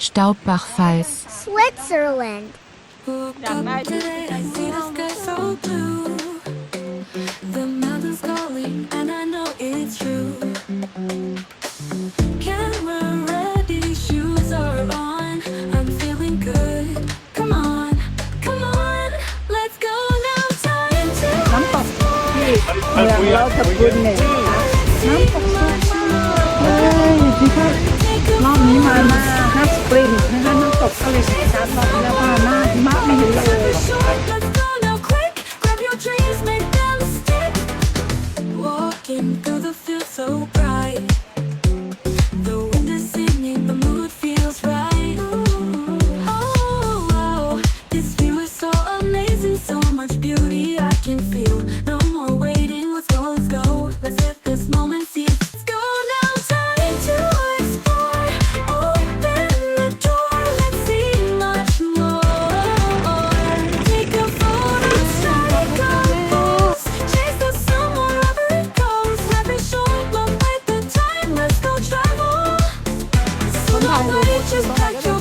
Staubbach Falls Switzerland อยากได้ The mountains calling and I know it's true. Camera ready, shoes are on. I'm feeling good. Come on, come on, let's go now. Time to น้ำตกที่เมืองลอเทอร์บรุนเนตน้ำตกเฮ้ยที่ค่ะรอบนี้มาฮัสปริงนะคะน้ำตกทะเลสีชัดรอบนี้แล้วมาหน้าหิมะไม่เห็นเลย let's go now quick. Grab your dreams, make them stick. Walking through the field so bright. The wind is singing, the mood feels right. Oh, wow, this view is so amazing, so much beauty I can feel. No more waiting, let's go, let's go. Let's let this moment see. Let's go now, time to explore. Open the door, let's see much more. Take a photo, strike a pose. Chase the sun wherever it goes. Life is short, but with the time, let's go travel. So long, just pack your